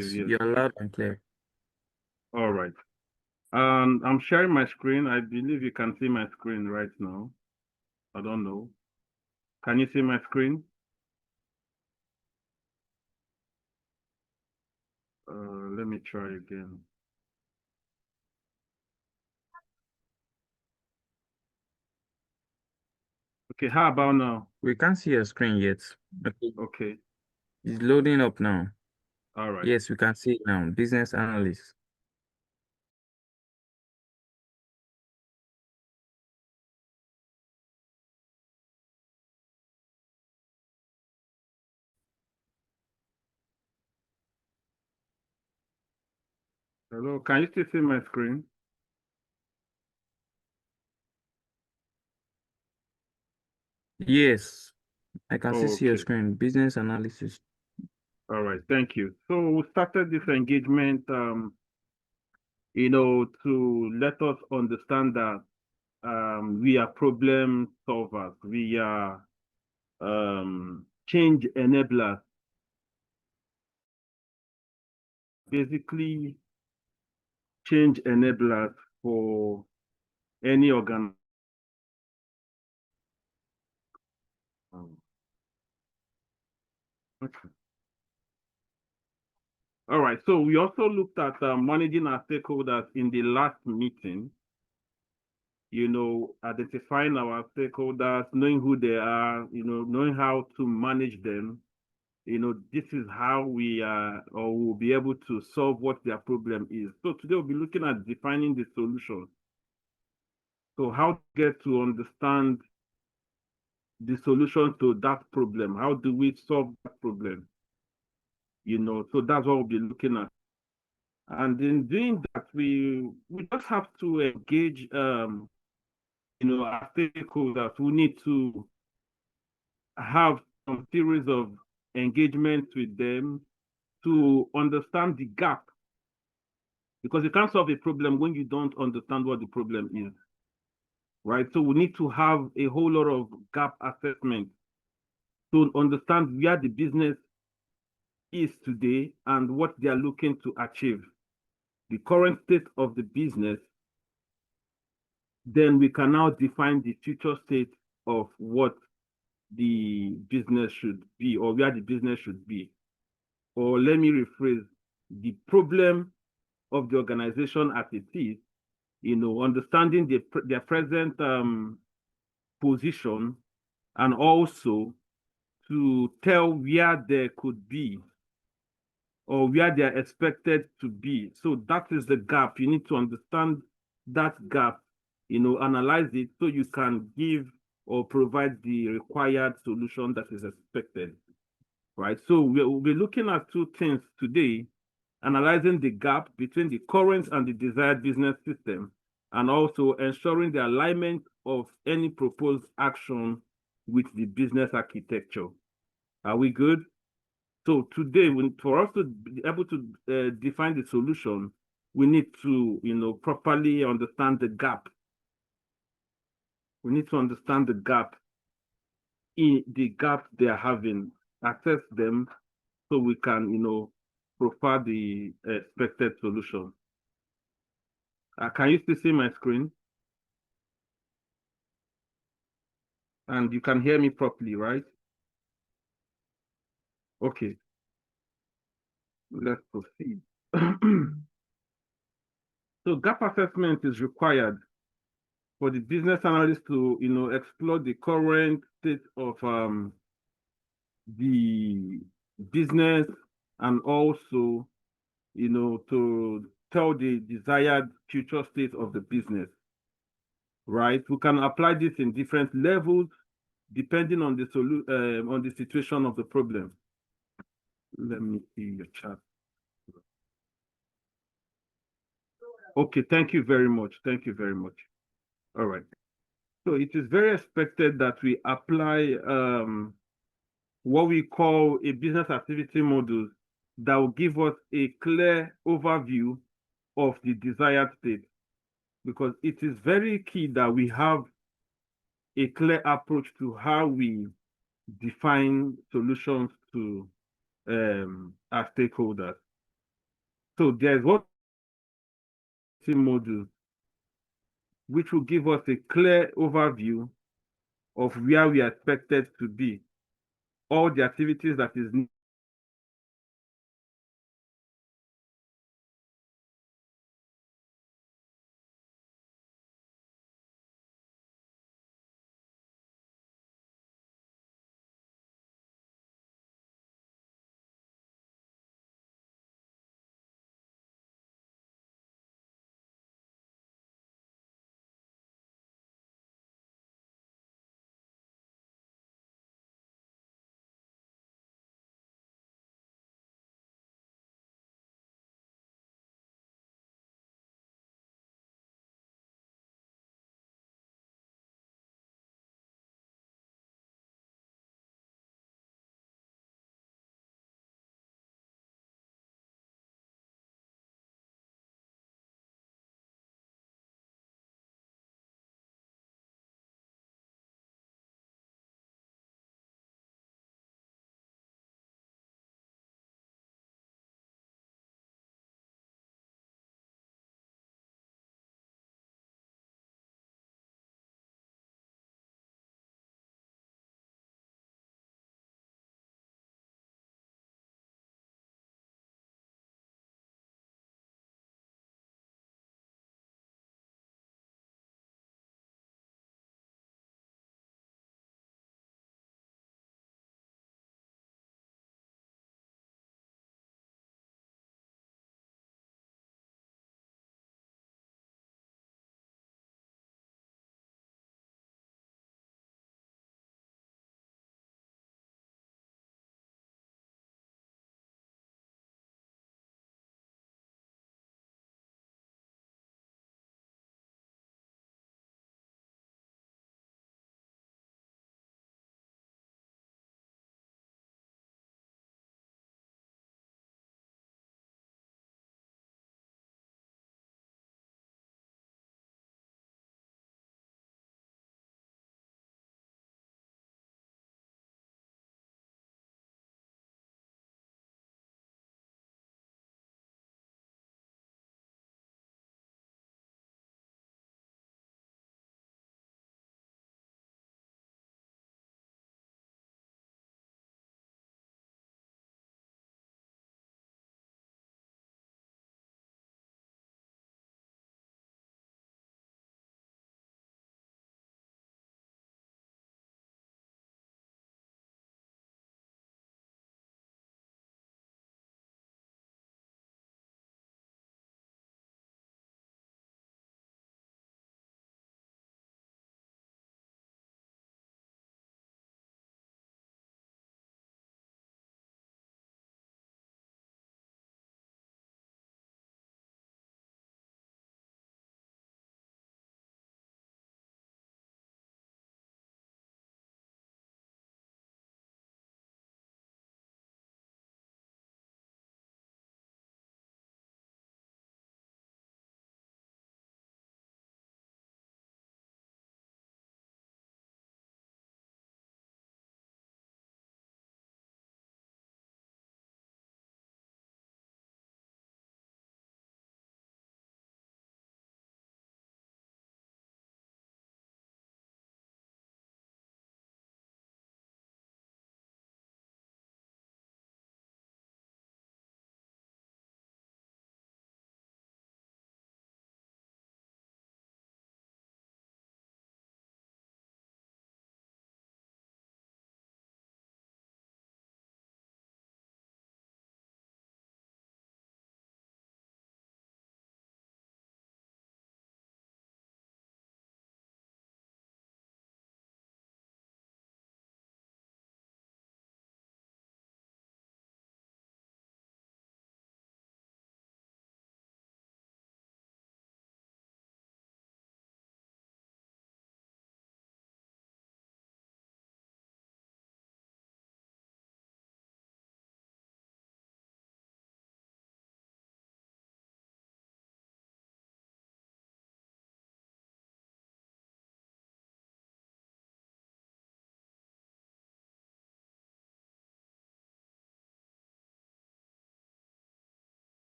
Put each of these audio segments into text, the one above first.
Yes, yes. you're loud and clear. All right. I'm sharing my screen. I believe you can see my screen right now. I don't know. Can you see my screen? Let me try again. Okay, how about now? We can't see your screen yet. Okay. Okay, It's loading up now. all right. Yes, we can see it now. Business analyst. Hello, can you still see my screen? Yes, I can still see your Okay, screen. Business analysis. all right, thank you. So we started this engagement, to let us understand that we are problem solvers. We are change enablers. Basically, change enablers for any organ. Okay. All right. So we also looked at managing our stakeholders in the last meeting. Identifying our stakeholders, knowing who they are, knowing how to manage them. This is how we or will be able to solve what their problem is. So today we'll be looking at defining the solution. So how to get to understand the solution to that problem? How do we solve that problem? So that's what we'll be looking at. And in doing that, we just have to engage our stakeholders. We need to have some series of engagements with them to understand the gap. Because you can't solve a problem when you don't understand what the problem is. Right? So we need to have a whole lot of gap assessment to understand where the business is today and what they are looking to achieve. The current state of the business, then we can now define the future state of what the business should be or where the business should be. Or let me rephrase, the problem of the organization as it is, understanding their present position, and also to tell where they could be or where they are expected to be. So that is the gap. You need to understand that gap, analyze it so you can give or provide the required solution that is expected, right? So we'll be looking at two things today: analyzing the gap between the current and the desired business system, and also ensuring the alignment of any proposed action with the business architecture. Are we good? So today, for us to be able to define the solution, we need to, properly understand the gap. We need to understand the gap in the gap they are having, assess them, so we can, profile the expected solution. Can you still see my screen? And you can hear me properly, right? Okay, let's proceed. So gap assessment is required for the business analyst to, explore the current state of the business, and also, to tell the desired future state of the business, right? We can apply this in different levels depending on the situation of the problem. Let me see your chat. Okay, thank you very much. Thank you very much. All right. So it is very expected that we apply what we call a business activity model that will give us a clear overview of the desired state, because it is very key that we have a clear approach to how we define solutions to our stakeholders. So there's what module, which will give us a clear overview of where we are expected to be, all the activities that is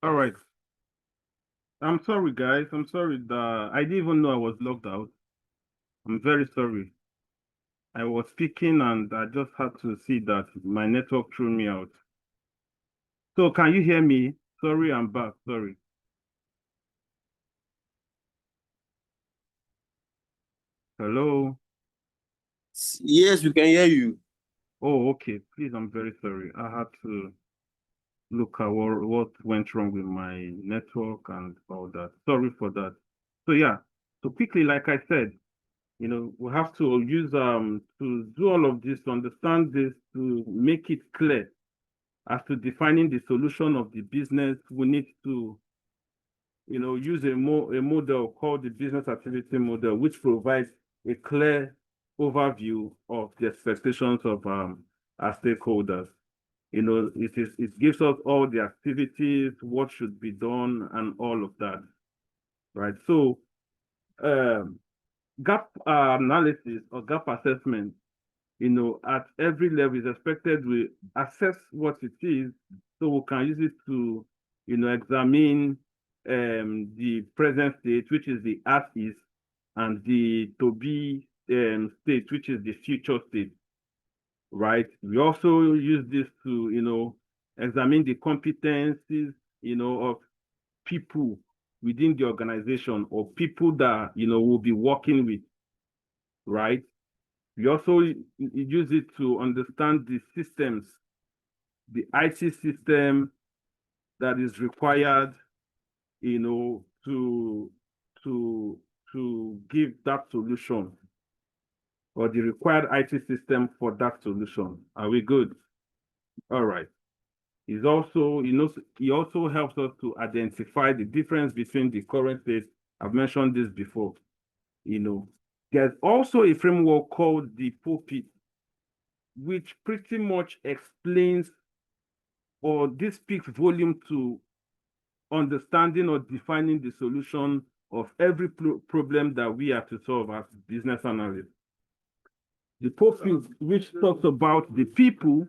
All right. I'm sorry, guys. I'm sorry that I didn't even know I was logged out. I'm very sorry. I was speaking and I just had to see that my network threw me out. So can you hear me? Sorry, I'm back. Sorry. Hello. Yes, we can hear you. Oh, okay. Please, I'm very sorry. I had to look at what went wrong with my network and all that. Sorry for that. So yeah. So quickly, like I said, we have to use to do all of this, to understand this, to make it clear as to defining the solution of the business. We need to use a model called the business activity model, which provides a clear overview of the expectations of our stakeholders. It gives us all the activities, what should be done, and all of that, right? So gap analysis or gap assessment, at every level is expected. We assess what it is, so we can use it to, examine the present state, which is the as is, and the to be state, which is the future state, right? We also use this to, examine the competencies, of people within the organization or people that, we'll be working with, right? We also use it to understand the systems, the IT system that is required, to to give that solution, or the required IT system for that solution. Are we good? All right. It also helps us to identify the difference between the current state. I've mentioned this before. There's also a framework called the pulpit, which pretty much explains, or this speaks volume to understanding or defining the solution of every problem that we have to solve as business analysts. The pulpit, which talks about the people,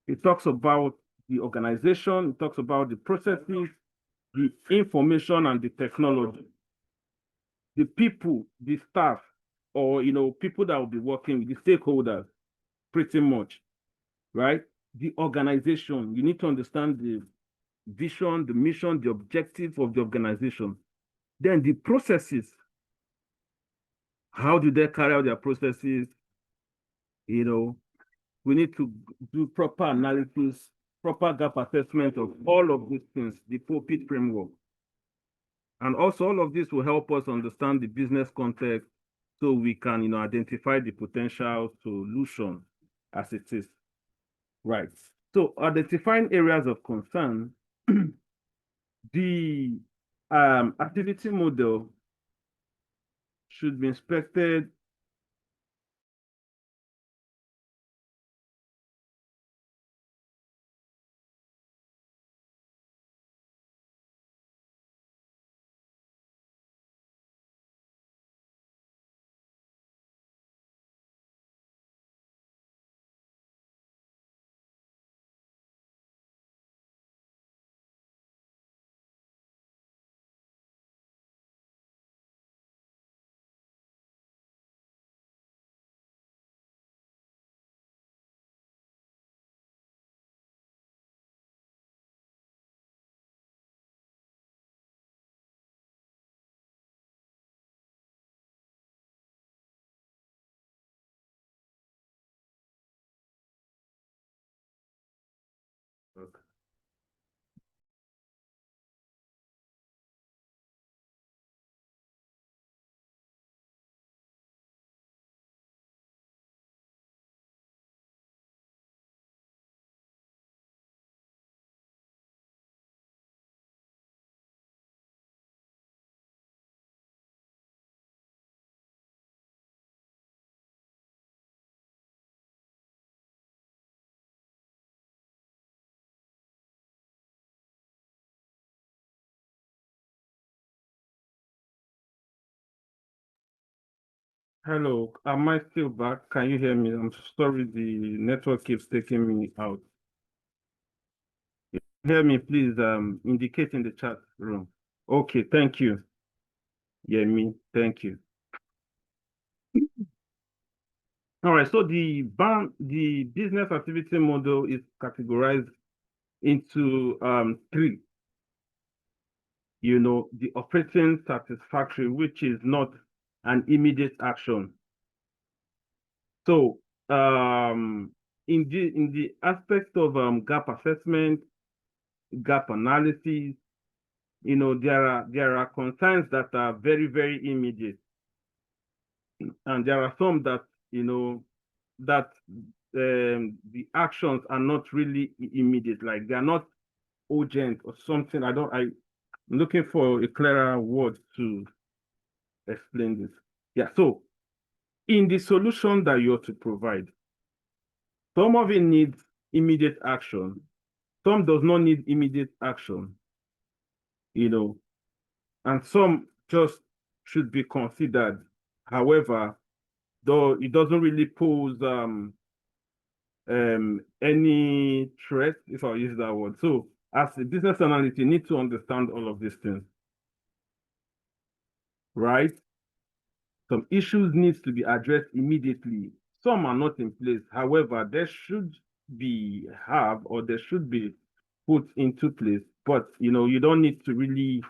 it talks about the organization, it talks about the processes, the information, and the technology. The people, the staff, or people that will be working with the stakeholders, pretty much, right? The organization, you need to understand the vision, the mission, the objective of the organization. Then the processes, how do they carry out their processes? We need to do proper analysis, proper gap assessment of all of these things, the pulpit framework. And also all of this will help us understand the business context, so we can, identify the potential solution as it is. Right. So identifying areas of concern, the activity model should be inspected. Okay. Hello, am I still back? Can you hear me? I'm sorry, the network keeps taking me out. hear me, please indicate in the chat room. Okay, thank you. Yeah, me, thank you. All right, so the business activity model is categorized into three. The operating satisfactory, which is not an immediate action. So in the aspect of gap assessment, gap analysis, there are concerns that are very, very immediate. And there are some that, that the actions are not really immediate, like they are not urgent or something. I'm looking for a clearer word to explain this. Yeah, so in the solution that you're to provide, some of it needs immediate action, some does not need immediate action, and some just should be considered. However, though it doesn't really pose any threat, if I use that word. So as a business analyst, you need to understand all of these things, right? Some issues needs to be addressed immediately. Some are not in place. However, there should be put into place, but you don't need to really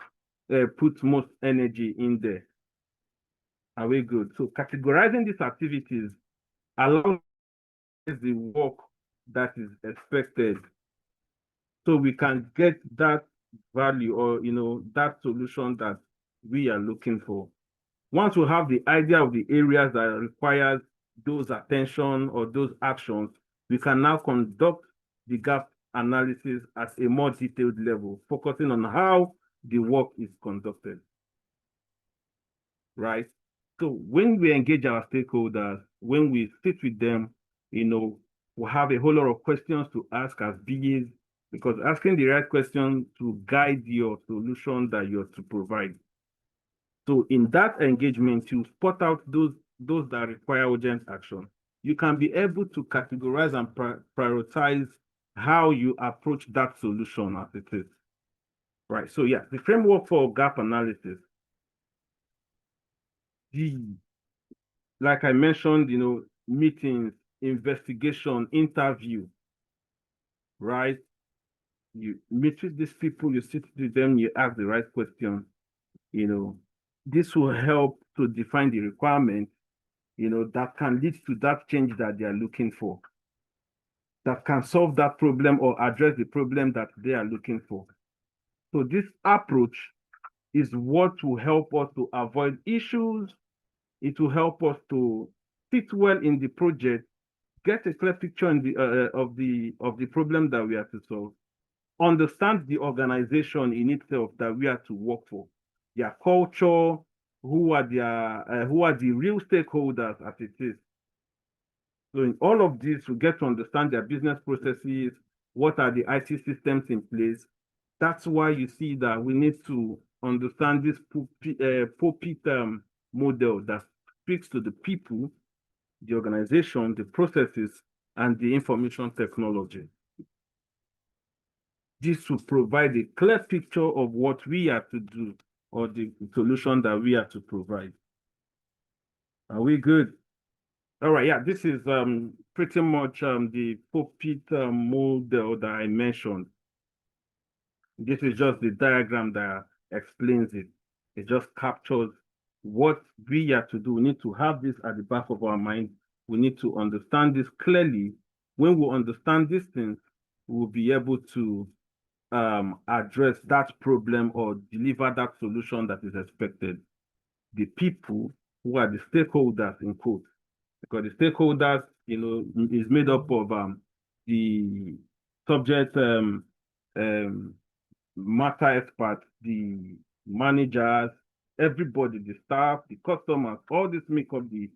put most energy in there. Are we good? So categorizing these activities allows the work that is expected, so we can get that value or that solution that we are looking for. Once we have the idea of the areas that requires those attention or those actions, we can now conduct the gap analysis at a more detailed level, focusing on how the work is conducted, right? So when we engage our stakeholders, when we sit with them, we have a whole lot of questions to ask as BAs, because asking the right question to guide your solution that you're to provide. So in that engagement, you spot out those that require urgent action. You can be able to categorize and prioritize how you approach that solution as it is. Right. So yeah, the framework for gap analysis. Like I mentioned, meetings, investigation, interview, right? You meet with these people, you sit with them, you ask the right question. This will help to define the requirement, that can lead to that change that they are looking for, that can solve that problem or address the problem that they are looking for. So this approach is what will help us to avoid issues. It will help us to fit well in the project, get a clear picture in of the problem that we are to solve, understand the organization in itself that we are to work for, their culture, who are the real stakeholders as it is. So in all of this, we get to understand their business processes, what are the IT systems in place. That's why you see that we need to understand this pulpit model that speaks to the people, the organization, the processes, and the information technology. This will provide a clear picture of what we are to do or the solution that we are to provide. Are we good? All right, yeah, this is pretty much the pulpit model that I mentioned. This is just the diagram that explains it. It just captures what we are to do. We need to have this at the back of our mind. We need to understand this clearly. When we understand these things, we'll be able to address that problem or deliver that solution that is expected. The people who are the stakeholders, in quotes, because the stakeholders, is made up of the subject matter experts, the managers, everybody, the staff, the customers, all this make up the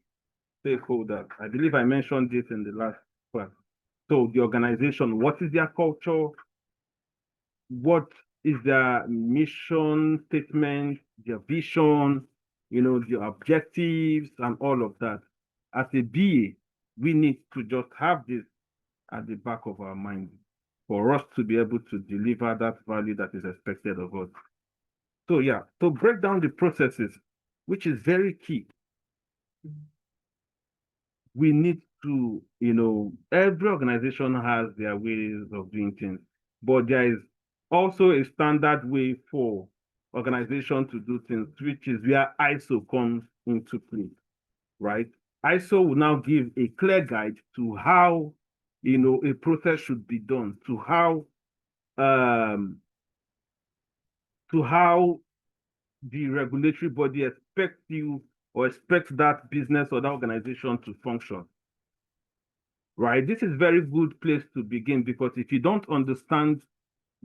stakeholders. I believe I mentioned this in the last class. So the organization, what is their culture? What is their mission statement, their vision, the objectives and all of that. As a BA, we need to just have this at the back of our mind. for us to be able to deliver that value that is expected of us. So yeah, to break down the processes, which is very key, we need to, every organization has their ways of doing things, but there is also a standard way for organization to do things, which is where ISO comes into play, right? ISO will now give a clear guide to how, a process should be done, to how the regulatory body expects you or expects that business or that organization to function. Right? This is a very good place to begin, because if you don't understand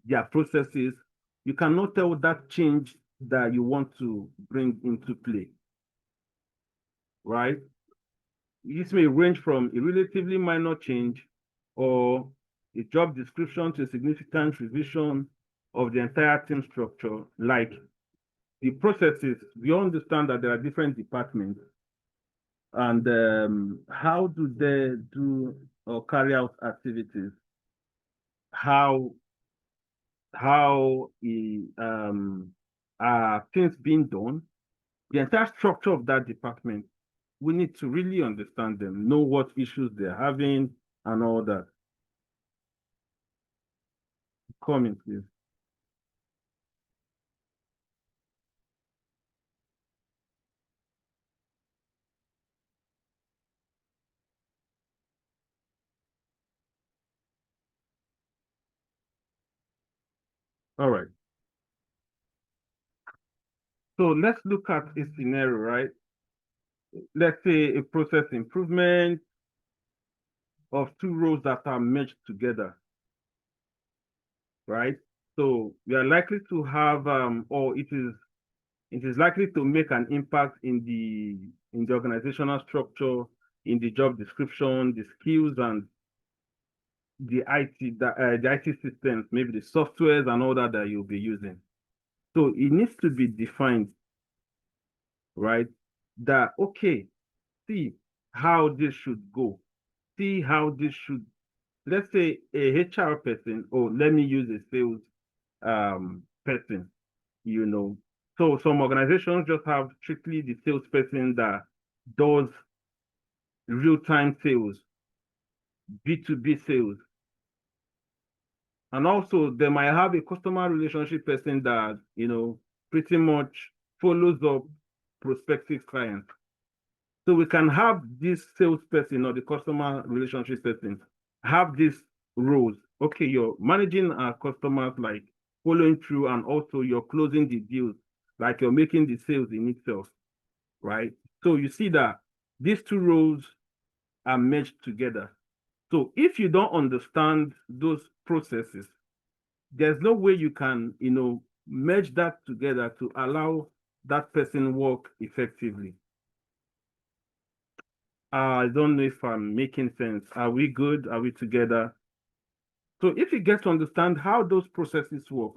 their processes, you cannot tell that change that you want to bring into play. Right? This may range from a relatively minor change or a job description to a significant revision of the entire team structure. Like the processes, we understand that there are different departments, and how do they do or carry out activities? How are things being done? The entire structure of that department, we need to really understand them, know what issues they're having, and all that. Comment, please. All right. So let's look at a scenario, right? Let's say a process improvement of two roles that are merged together, right? So we are likely to have, or it is likely to make an impact in the organizational structure, in the job description, the skills, and the IT systems, maybe the softwares and all that you'll be using. So it needs to be defined, right? That, okay, see how this should go. See how this should, let's say a HR person, or let me use a sales person, So some organizations just have strictly the salesperson that does real-time sales, B2B sales. And also they might have a customer relationship person that, pretty much follows up prospective clients. So we can have this salesperson or the customer relationship person have these roles. Okay, you're managing our customers, like following through, and also you're closing the deals, like you're making the sales in itself, right? So you see that these two roles are merged together. So if you don't understand those processes, there's no way you can, merge that together to allow that person work effectively. I don't know if I'm making sense. Are we good? Are we together? So if you get to understand how those processes work,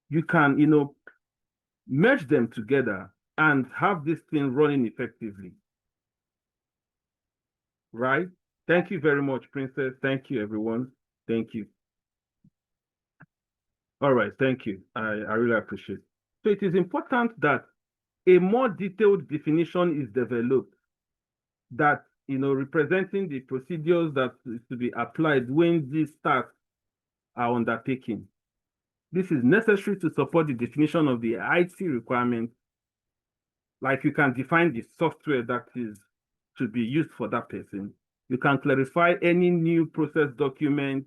you can, merge them together and have this thing running effectively. Right? Thank you very much, Princess. Thank you, everyone. Thank you. All right, thank you. I really appreciate it. So it is important that a more detailed definition is developed that, representing the procedures that is to be applied when these tasks are undertaken. This is necessary to support the definition of the IT requirements. Like you can define the software that is to be used for that person. You can clarify any new process document.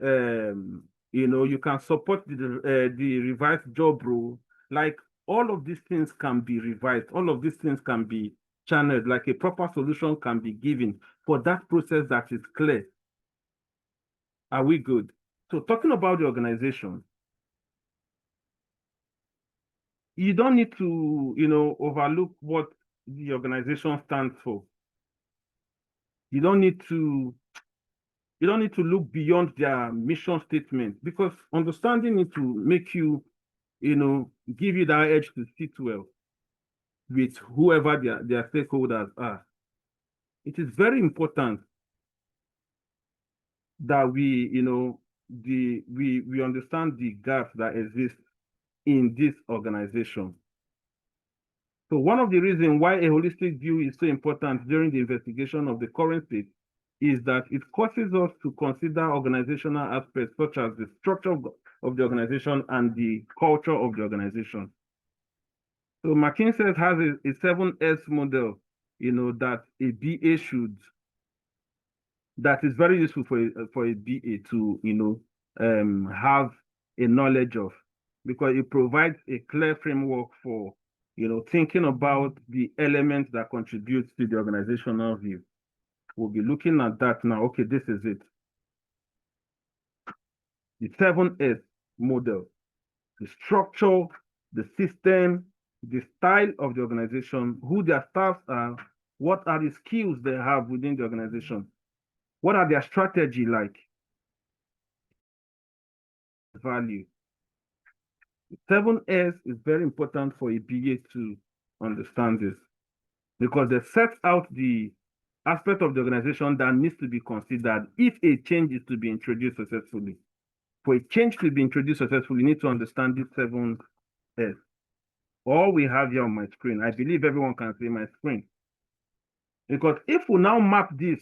You can support the revised job role. Like all of these things can be revised. All of these things can be channeled. Like a proper solution can be given for that process that is clear. Are we good? So talking about the organization, you don't need to, overlook what the organization stands for. You don't need to look beyond their mission statement, because understanding it will make you, give you that edge to sit well with whoever their stakeholders are. It is very important that we, we understand the gaps that exist in this organization. So one of the reasons why a holistic view is so important during the investigation of the current state is that it causes us to consider organizational aspects such as the structure of the organization and the culture of the organization. So McKinsey has a 7S model, that a BA should, that is very useful for a BA to, have a knowledge of, because it provides a clear framework for, thinking about the elements that contribute to the organizational view. We'll be looking at that now. Okay, this is it. The 7S model: the structure, the system, the style of the organization, who their staffs are, what are the skills they have within the organization, what are their strategy like, value. 7S is very important for a BA to understand this, because they set out the aspect of the organization that needs to be considered if a change is to be introduced successfully. For a change to be introduced successfully, you need to understand this 7S. All we have here on my screen, I believe everyone can see my screen. Because if we now map this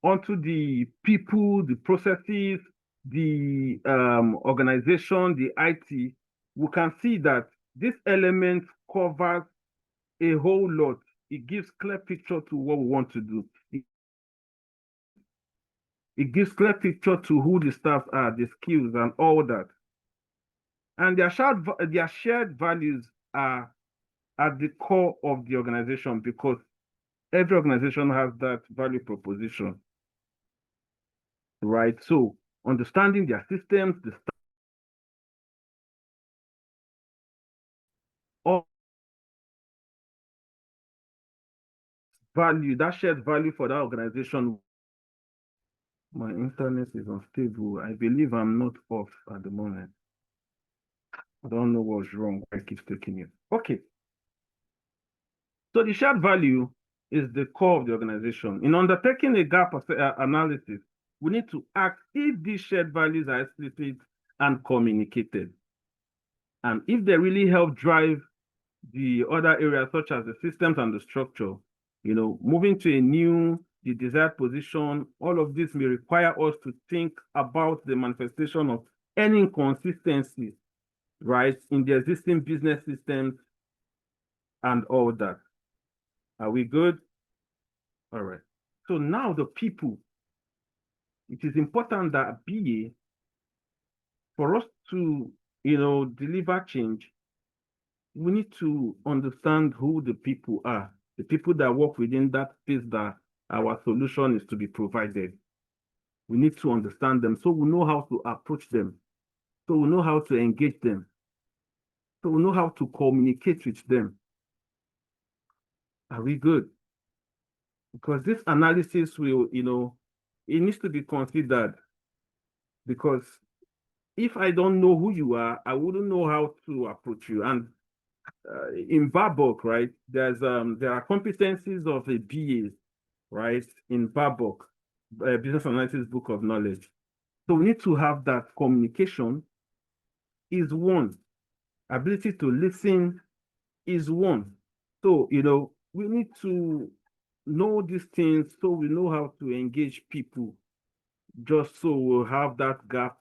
onto the people, the processes, the organization, the IT, we can see that this element covers a whole lot. It gives clear picture to what we want to do. It gives clear picture to who the staff are, the skills and all that. And their shared values are at the core of the organization, because every organization has that value proposition, right? So understanding their systems, the all value, that shared value for that organization. My internet is unstable. I believe I'm not off at the moment. I don't know what's wrong. I keep taking it. Okay. So the shared value is the core of the organization. In undertaking a gap analysis, we need to ask if these shared values are explicit and communicated, and if they really help drive the other areas such as the systems and the structure. Moving to the desired position, all of this may require us to think about the manifestation of any inconsistencies, right, in the existing business systems and all that. Are we good? All right. So now the people. It is important that BA, for us to, deliver change, we need to understand who the people are, the people that work within that space that our solution is to be provided. We need to understand them so we know how to approach them, so we know how to engage them, so we know how to communicate with them. Are we good? Because this analysis will, it needs to be considered, because if I don't know who you are, I wouldn't know how to approach you. And in BABOK, right, there are competencies of a BA, right, in BABOK, Business Analysis Book of Knowledge. So we need to have that. Communication is one. Ability to listen is one. So, we need to know these things so we know how to engage people, just so we'll have that gap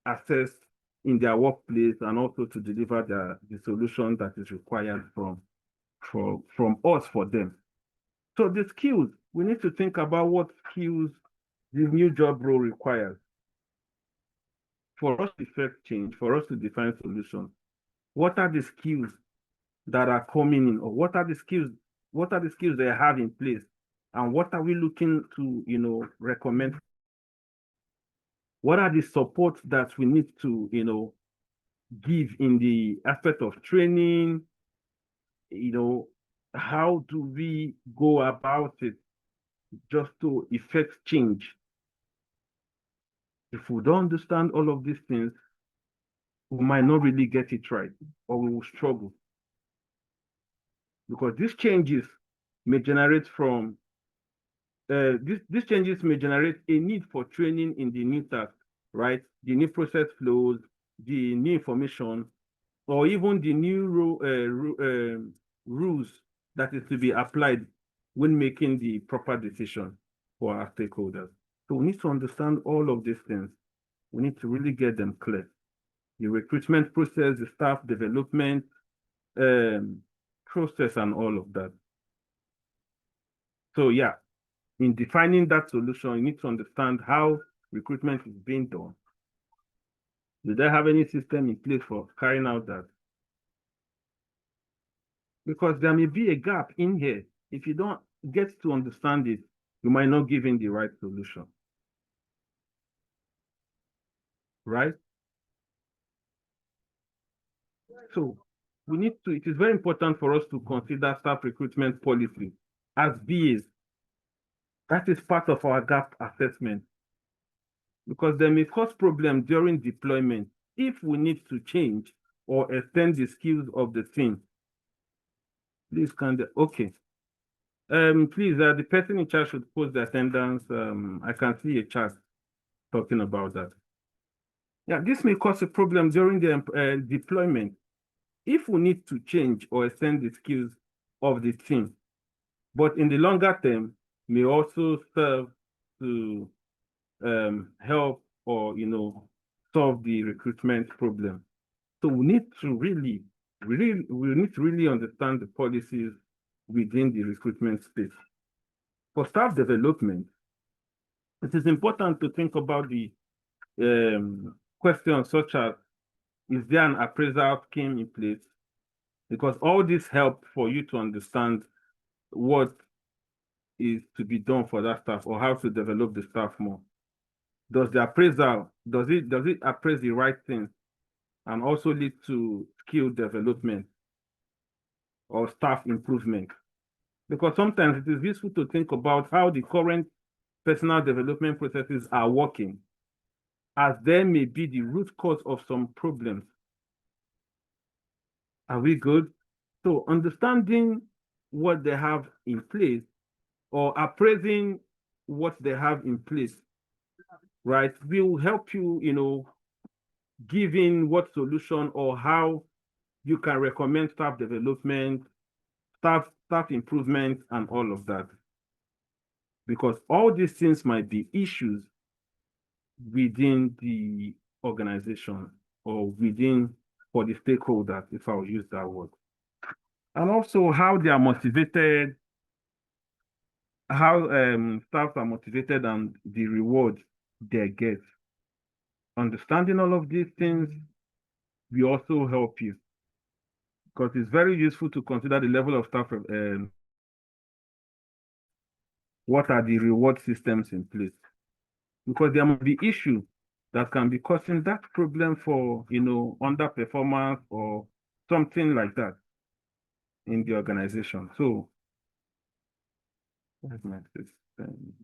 assessed in their workplace, and also to deliver the solution that is required from us for them. So the skills, we need to think about what skills this new job role requires for us to effect change, for us to define solutions. What are the skills that are coming in, or what are the skills they have in place, and what are we looking to recommend? What are the supports that we need to give in the aspect of training? How do we go about it just to effect change? If we don't understand all of these things, we might not really get it right, or we will struggle. Because these changes may generate these changes may generate a need for training in the new task, right? The new process flows, the new information, or even the new rules that is to be applied when making the proper decision for our stakeholders. So we need to understand all of these things. We need to really get them clear. The recruitment process, the staff development process, and all of that. So yeah, in defining that solution, you need to understand how recruitment is being done. Do they have any system in place for carrying out that? Because there may be a gap in here. If you don't get to understand it, you might not give in the right solution. Right? So we need to, it is very important for us to consider staff recruitment policy as BAs. That is part of our gap assessment. Because they may cause problems during deployment if we need to change or extend the skills of the team. Please okay. Please, the person in charge should post the attendance. I can see a chat talking about that. Yeah, this may cause a problem during the deployment if we need to change or extend the skills of the team. But in the longer term, may also serve to help or solve the recruitment problem. So we need to really understand the policies within the recruitment space. For staff development, it is important to think about the questions such as, is there an appraisal scheme in place? Because all this help for you to understand what is to be done for that staff or how to develop the staff more. Does the appraisal, does it appraise the right things and also lead to skill development or staff improvement? Because sometimes it is useful to think about how the current personal development processes are working, as there may be the root cause of some problems. Are we good? So understanding what they have in place or appraising what they have in place, right, will help you, giving what solution or how you can recommend staff development, staff improvement, and all of that. Because all these things might be issues within the organization or within for the stakeholders, if I'll use that word. And also how they are motivated, how staff are motivated and the reward they get. Understanding all of these things will also help you, because it's very useful to consider the level of staff. What are the reward systems in place? Because there might be issues that can be causing that problem for underperformance or something like that in the organization. So where's my system?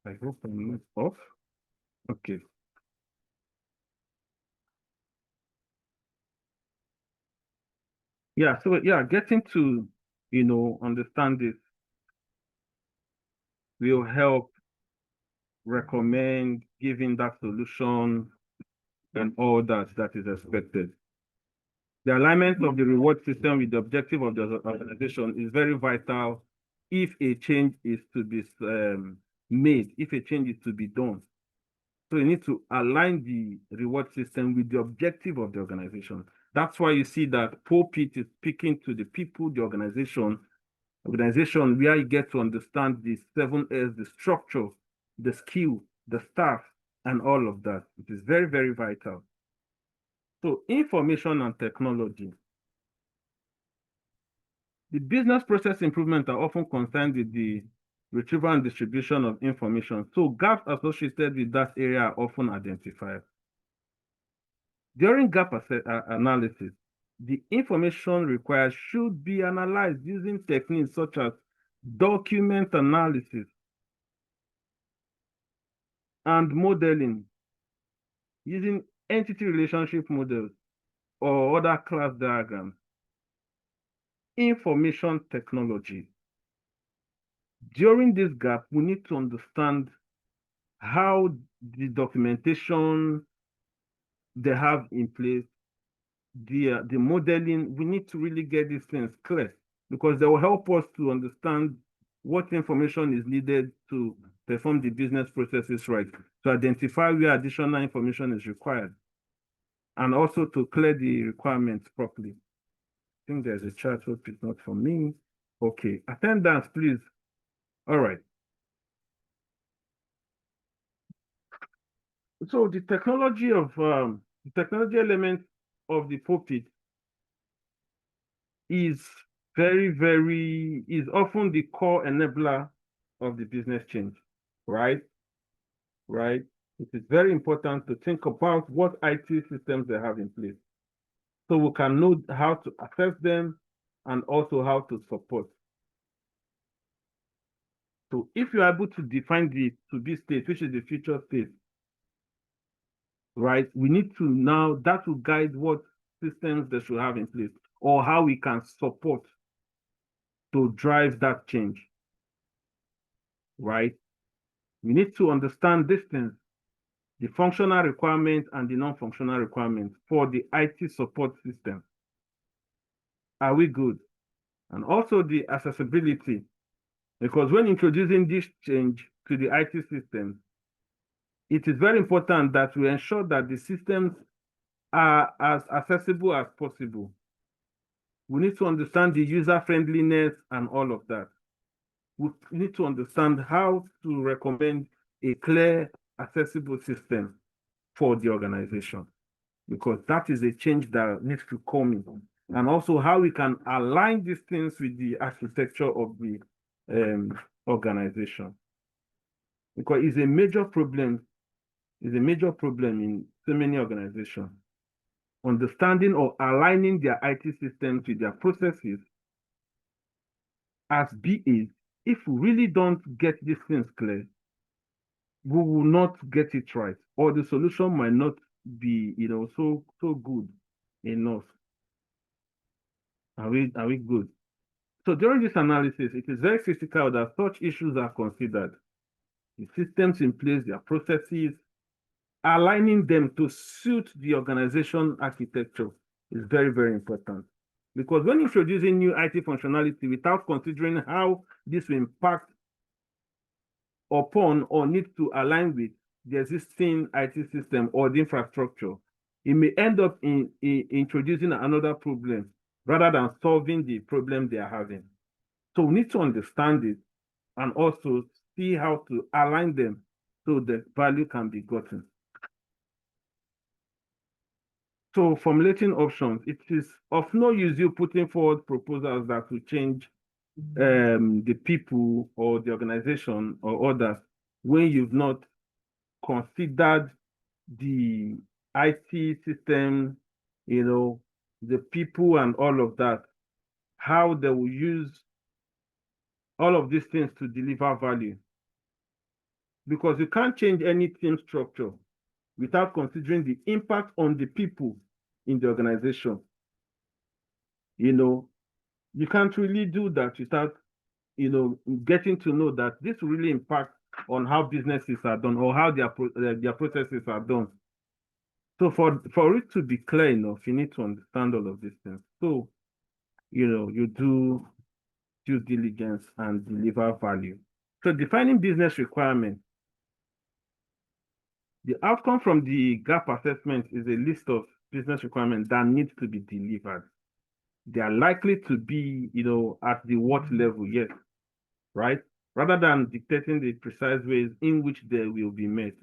I hope I'm not off. Okay. Yeah, so yeah, getting to understand this will help recommend giving that solution and all that is expected. The alignment of the reward system with the objective of the organization is very vital if a change is to be made, if a change is to be done. So you need to align the reward system with the objective of the organization. That's why you see that pulpit is speaking to the people, the organization where you get to understand the 7S, the structure, the skill, the staff, and all of that. It is very, very vital. So information and technology. The business process improvement are often concerned with the retrieval and distribution of information. So gaps associated with that area are often identified. During gap analysis, the information required should be analyzed using techniques such as document analysis and modeling using entity relationship models or other class diagrams. Information technology. During this gap, we need to understand how the documentation they have in place, the modeling, we need to really get these things clear because they will help us to understand what information is needed to perform the business processes right, to identify where additional information is required, and also to clear the requirements properly. I think there's a chart, hope it's not for me. Okay, attendance, please. All right. So the technology element of the pulpit is is often the core enabler of the business change, right? Right. It is very important to think about what IT systems they have in place, so we can know how to assess them and also how to support. So if you're able to define the to-be state, which is the future state, right, we need to now, that will guide what systems they should have in place or how we can support to drive that change, right? We need to understand these things, the functional requirements and the non-functional requirements for the IT support system. Are we good? And also the accessibility, because when introducing this change to the IT system, it is very important that we ensure that the systems are as accessible as possible. We need to understand the user friendliness and all of that. We need to understand how to recommend a clear, accessible system for the organization, because that is a change that needs to come in. And also how we can align these things with the architecture of the organization, because it's a major problem. It's a major problem in so many organizations. Understanding or aligning their IT systems with their processes as BAs, if we really don't get these things clear, we will not get it right, or the solution might not be, so good enough. Are we good? So during this analysis, it is very critical that such issues are considered. The systems in place, their processes, aligning them to suit the organization architecture is very, very important. Because when introducing new IT functionality without considering how this will impact upon or need to align with the existing IT system or the infrastructure, it may end up in introducing another problem rather than solving the problem they are having. So we need to understand it and also see how to align them so the value can be gotten. So formulating options, it is of no use you putting forward proposals that will change the people or the organization or others when you've not considered the IT system, the people and all of that, how they will use all of these things to deliver value. Because you can't change any team structure without considering the impact on the people in the organization. You can't really do that without, getting to know that this will really impact on how businesses are done or how their processes are done. So for it to be clear enough, you need to understand all of these things. So, you do due diligence and deliver value. So defining business requirements. The outcome from the gap assessment is a list of business requirements that need to be delivered. They are likely to be, at the what level, yes, right? Rather than dictating the precise ways in which they will be met.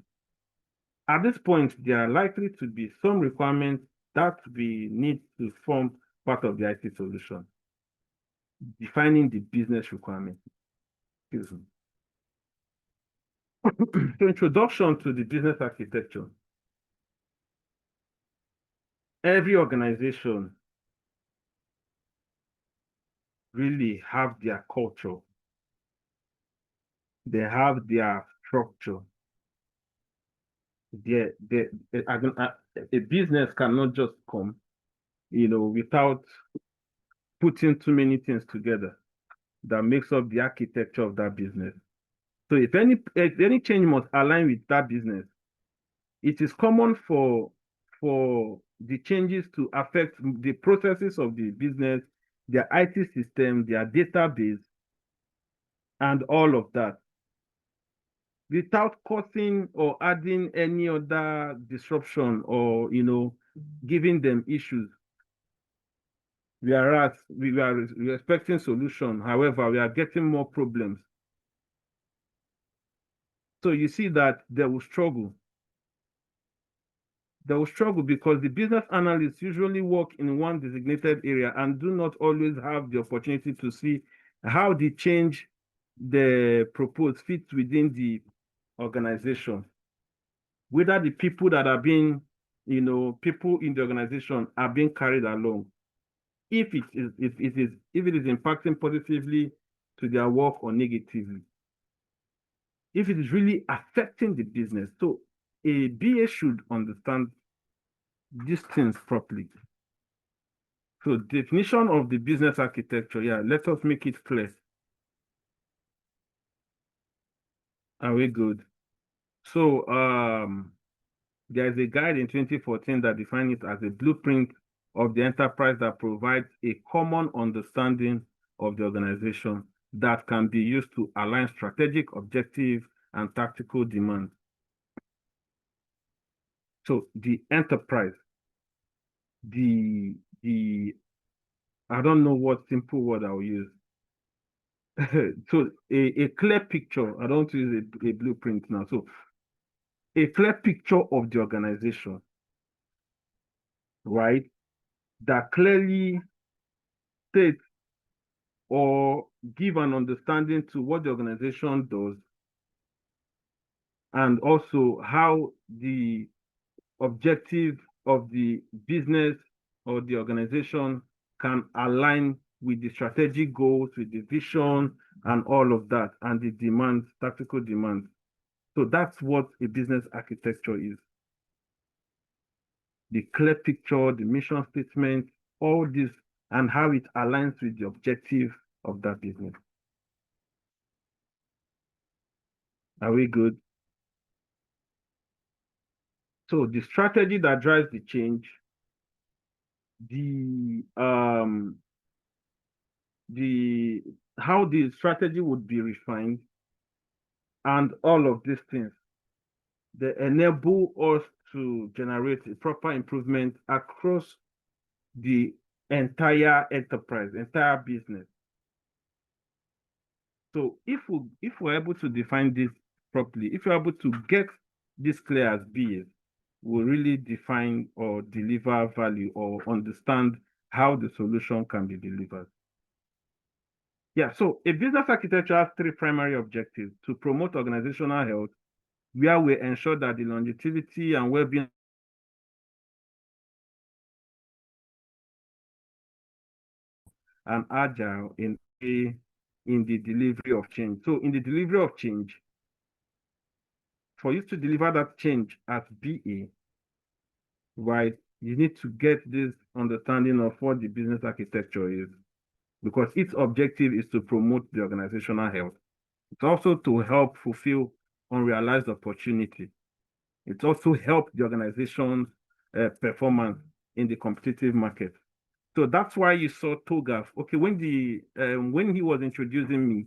At this point, there are likely to be some requirements that we need to form part of the IT solution. Defining the business requirement. Excuse me. So introduction to the business architecture. Every organization really have their culture. They have their structure. A business cannot just come, without putting too many things together that makes up the architecture of that business. So if any change must align with that business, it is common for for the changes to affect the processes of the business, their IT system, their database, and all of that, without causing or adding any other disruption or giving them issues. Whereas we are expecting solution, however, we are getting more problems. So you see that they will struggle. They will struggle because the business analysts usually work in one designated area and do not always have the opportunity to see how the change the proposed fits within the organization. Whether the people that are being, people in the organization are being carried along. If it is impacting positively to their work or negatively. If it is really affecting the business. So a BA should understand these things properly. So definition of the business architecture, yeah, let us make it clear. Are we good? So there is a guide in 2014 that defines it as a blueprint of the enterprise that provides a common understanding of the organization that can be used to align strategic objectives and tactical demands. So the enterprise, I don't know what simple word I'll use. So a clear picture, I don't use a blueprint now. So a clear picture of the organization, right? That clearly states or give an understanding to what the organization does and also how the objective of the business or the organization can align with the strategic goals, with the vision and all of that, and the demands, tactical demands. So that's what a business architecture is. The clear picture, the mission statement, all this, and how it aligns with the objective of that business. Are we good? So the strategy that drives the change, how the strategy would be refined, and all of these things, they enable us to generate a proper improvement across the entire enterprise, entire business. So if we're able to define this properly, if we're able to get this clear as BAs, we'll really define or deliver value or understand how the solution can be delivered. Yeah, so a business architecture has three primary objectives: to promote organizational health, where we ensure that the longevity and well-being and agile in the delivery of change. So in the delivery of change, for you to deliver that change as BA, right, you need to get this understanding of what the business architecture is, because its objective is to promote the organizational health. It's also to help fulfill unrealized opportunity. It's also help the organization's performance in the competitive market. So that's why you saw TOGAF. Okay, when he was introducing me,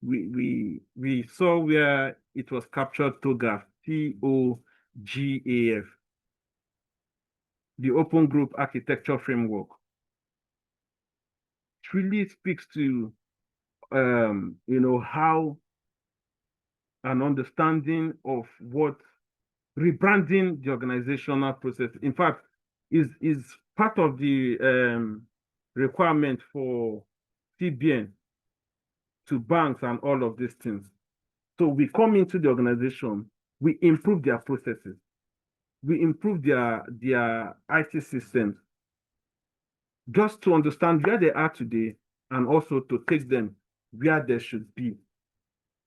we saw where it was captured TOGAF, TOGAF, the Open Group Architecture Framework. It really speaks to how an understanding of what rebranding the organizational process, in fact, is part of the requirement for CBN to banks and all of these things. So we come into the organization, we improve their processes, we improve their IT systems, just to understand where they are today and also to take them where they should be,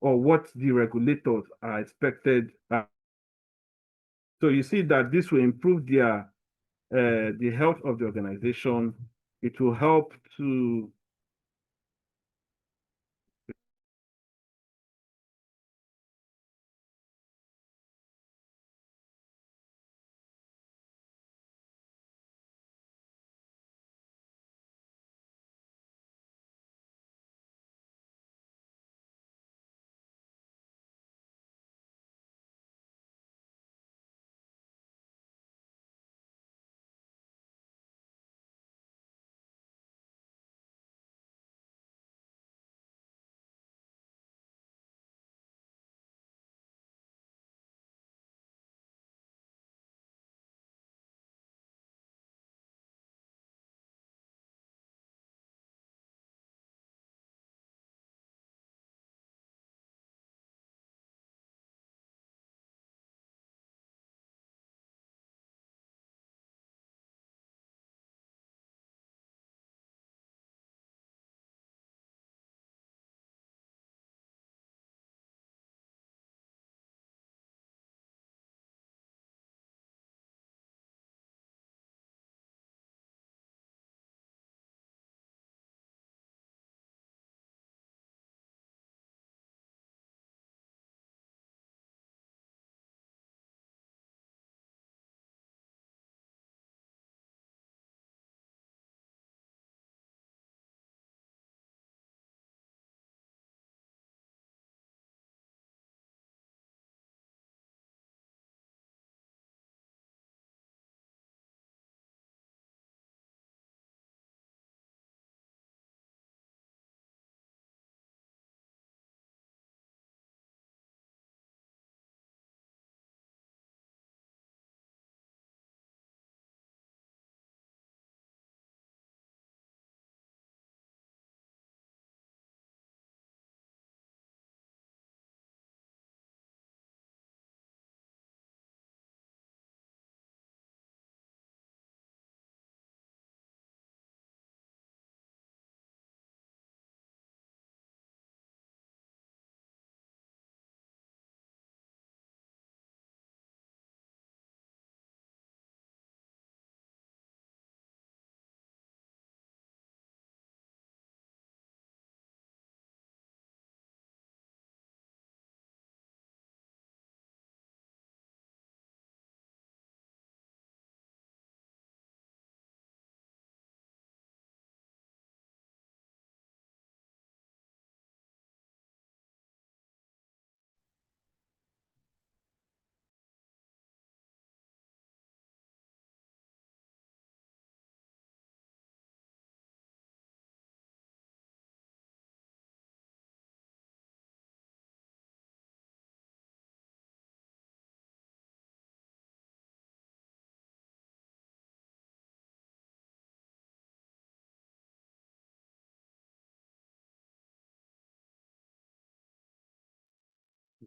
or what the regulators are expected. So you see that this will improve the health of the organization. It will help to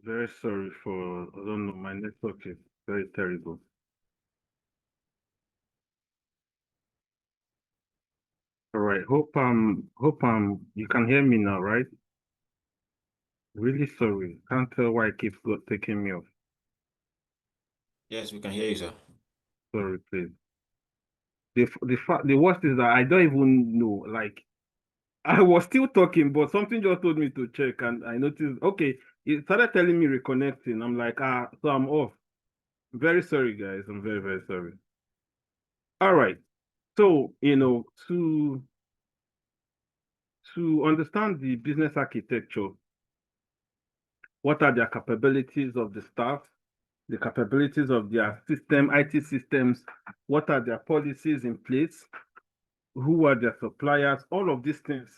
Very sorry for, I don't know, my network is very terrible. All right, hope you can hear me now, right? Really sorry. Can't tell why it keeps taking me off. Yes, we can hear you, sir. Sorry, please. The worst is that I don't even know. Like, I was still talking, but something just told me to check, and I noticed, okay, it started telling me reconnecting. I'm like, so I'm off. Very sorry, guys. I'm very, very sorry. All right. So, to understand the business architecture, what are their capabilities of the staff, the capabilities of their IT systems, what are their policies in place, who are their suppliers, all of these things,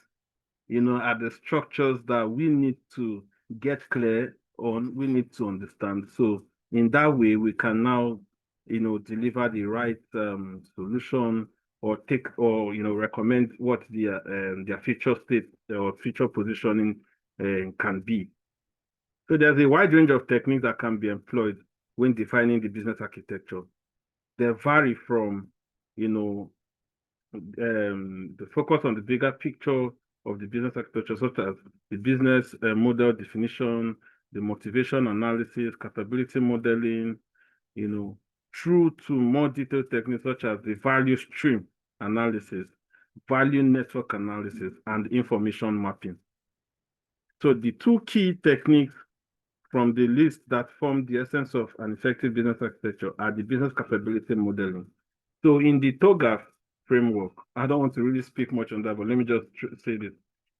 are the structures that we need to get clear on, we need to understand. So in that way, we can now, deliver the right solution or recommend what their future state or future positioning can be. So there's a wide range of techniques that can be employed when defining the business architecture. They vary from, the focus on the bigger picture of the business architecture, such as the business model definition, the motivation analysis, capability modeling, through to more detailed techniques such as the value stream analysis, value network analysis, and information mapping. So the two key techniques from the list that form the essence of an effective business architecture are the business capability modeling. So in the TOGAF framework, I don't want to really speak much on that, but let me just say this,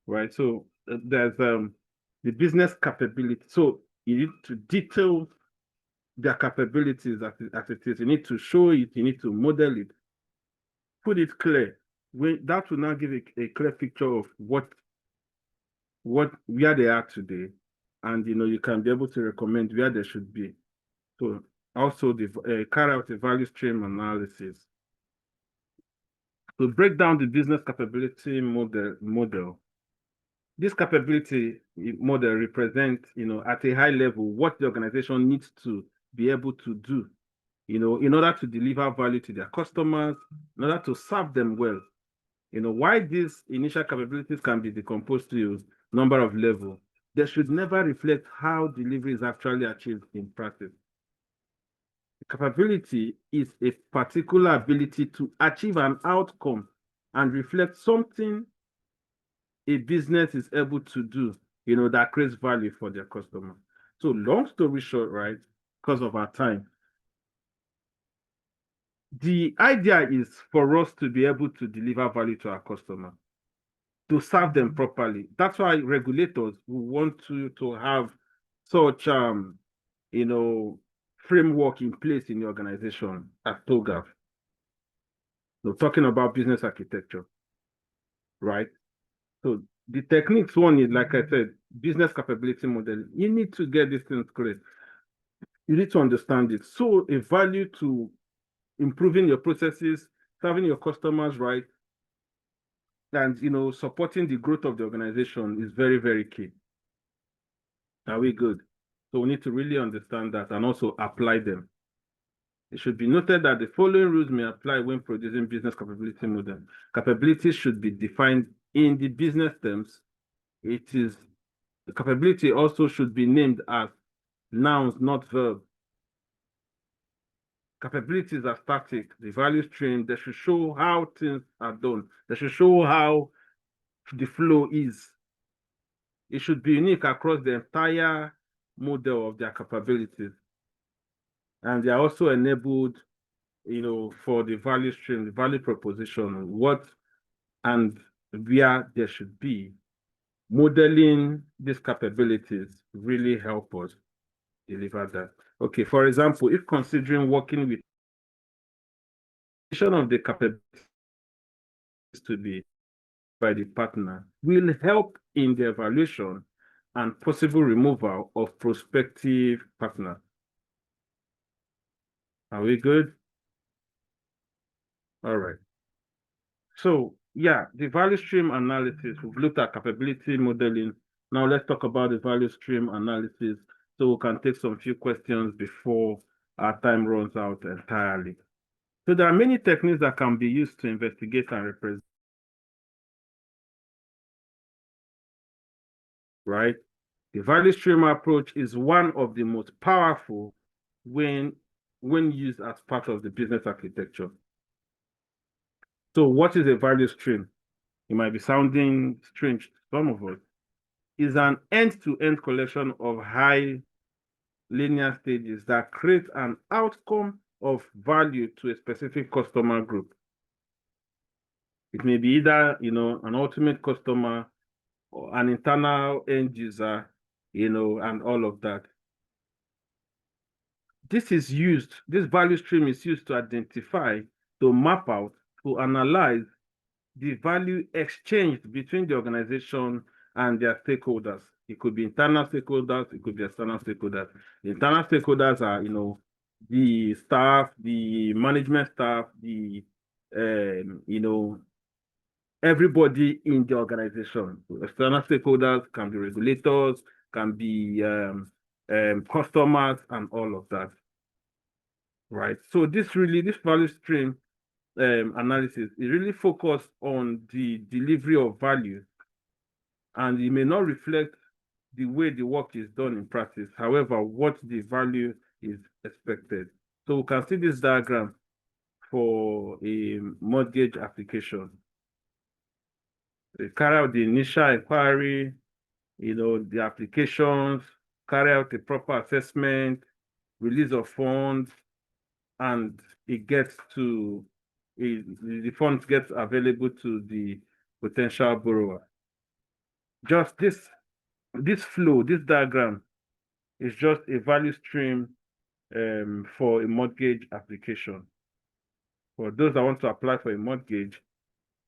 right? So there's the business capability. So you need to detail their capabilities as it is. You need to show it, you need to model it, put it clear. That will now give a clear picture of where they are today, and you can be able to recommend where they should be. So also carry out a value stream analysis. To break down the business capability model, this capability model represents, at a high level, what the organization needs to be able to do, in order to deliver value to their customers, in order to serve them well. Why these initial capabilities can be decomposed to a number of levels, they should never reflect how delivery is actually achieved in practice. Capability is a particular ability to achieve an outcome and reflect something a business is able to do, that creates value for their customer. So long story short, right, because of our time, the idea is for us to be able to deliver value to our customer, to serve them properly. That's why regulators will want to have such framework in place in the organization as TOGAF. So talking about business architecture, right? So the techniques one is, like I said, business capability model. You need to get these things clear. You need to understand it. So a value to improving your processes, serving your customers right, and supporting the growth of the organization is very, very key. Are we good? So we need to really understand that and also apply them. It should be noted that the following rules may apply when producing business capability model. Capabilities should be defined in the business terms. The capability also should be named as nouns, not verbs. Capabilities are static. The value stream, they should show how things are done. They should show how the flow is. It should be unique across the entire model of their capabilities. And they are also enabled, for the value stream, the value proposition, what and where there should be. Modeling these capabilities really help us deliver that. Okay, for example, if considering working with of the capabilities to be by the partner will help in the evaluation and possible removal of prospective partners. Are we good? All right. So yeah, the value stream analysis, we've looked at capability modeling. Now let's talk about the value stream analysis. So we can take some few questions before our time runs out entirely. So there are many techniques that can be used to investigate and represent, right? The value stream approach is one of the most powerful when used as part of the business architecture. So what is a value stream? It might be sounding strange to some of us. It's an end-to-end collection of high linear stages that create an outcome of value to a specific customer group. It may be either, an ultimate customer or an internal end user, and all of that. This value stream is used to identify, to map out, to analyze the value exchanged between the organization and their stakeholders. It could be internal stakeholders, it could be external stakeholders. The internal stakeholders are, the staff, the management staff, the, everybody in the organization. External stakeholders can be regulators, can be customers, and all of that. Right. So this value stream analysis, it really focused on the delivery of value, and it may not reflect the way the work is done in practice. However, what the value is expected. So we can see this diagram for a mortgage application. They carry out the initial inquiry, the applications, carry out a proper assessment, release of funds, and it gets to the funds gets available to the potential borrower. Just this flow, this diagram is just a value stream for a mortgage application. For those that want to apply for a mortgage,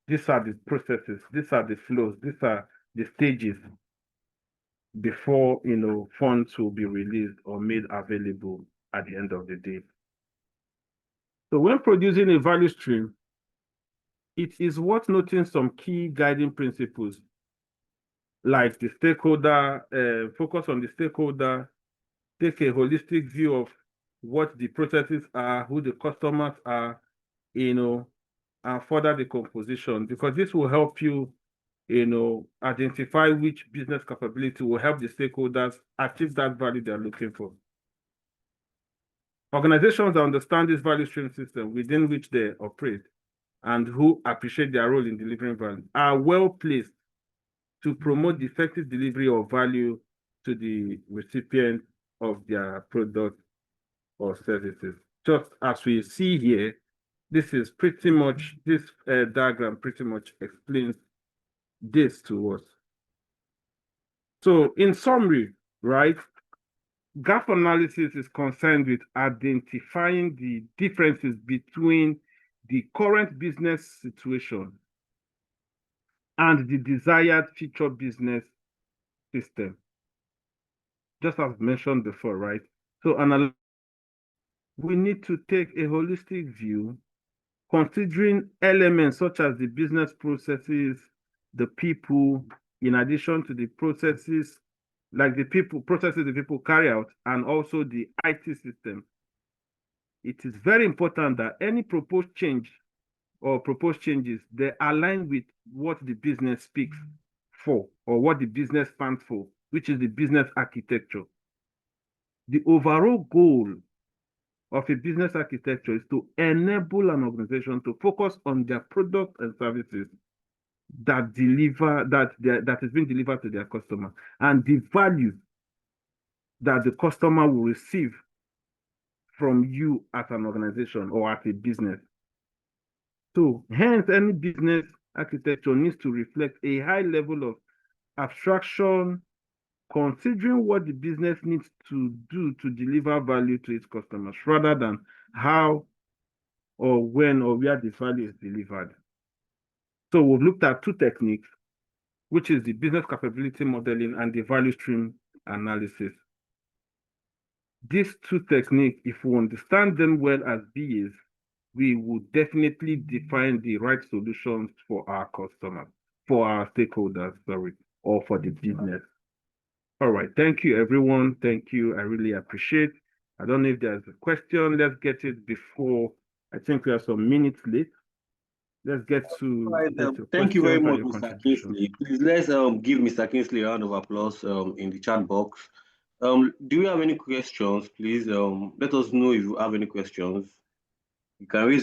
these are the processes, these are the flows, these are the stages before funds will be released or made available at the end of the day. So when producing a value stream, it is worth noting some key guiding principles, like the stakeholder, focus on the stakeholder, take a holistic view of what the processes are, who the customers are, and further the composition, because this will help you, identify which business capability will help the stakeholders achieve that value they're looking for. Organizations that understand this value stream system within which they operate and who appreciate their role in delivering value are well placed to promote the effective delivery of value to the recipient of their product or services. Just as we see here, this diagram pretty much explains this to us. So in summary, right, gap analysis is concerned with identifying the differences between the current business situation and the desired future business system. Just as mentioned before, right? So we need to take a holistic view, considering elements such as the business processes, the people, in addition to the processes, like the people carry out, and also the IT system. It is very important that any proposed change or proposed changes, they align with what the business speaks for or what the business stands for, which is the business architecture. The overall goal of a business architecture is to enable an organization to focus on their products and services that is being delivered to their customer, and the value that the customer will receive from you as an organization or as a business. So hence, any business architecture needs to reflect a high level of abstraction, considering what the business needs to do to deliver value to its customers, rather than how or when or where the value is delivered. So we've looked at two techniques, which is the business capability modeling and the value stream analysis. These two techniques, if we understand them well as BAs, we will definitely define the right solutions for our customers, for our stakeholders, or for the business. All right. Thank you, everyone. Thank you. I really appreciate. I don't know if there's a question. Let's get it before. I think we are some minutes late. Let's get to Right, the thank you very questions and much, your Mr. contributions. Kingsley. Please let's give Mr. Kingsley a round of applause in the chat box. Do you have any questions? Please let us know if you have any questions. You can raise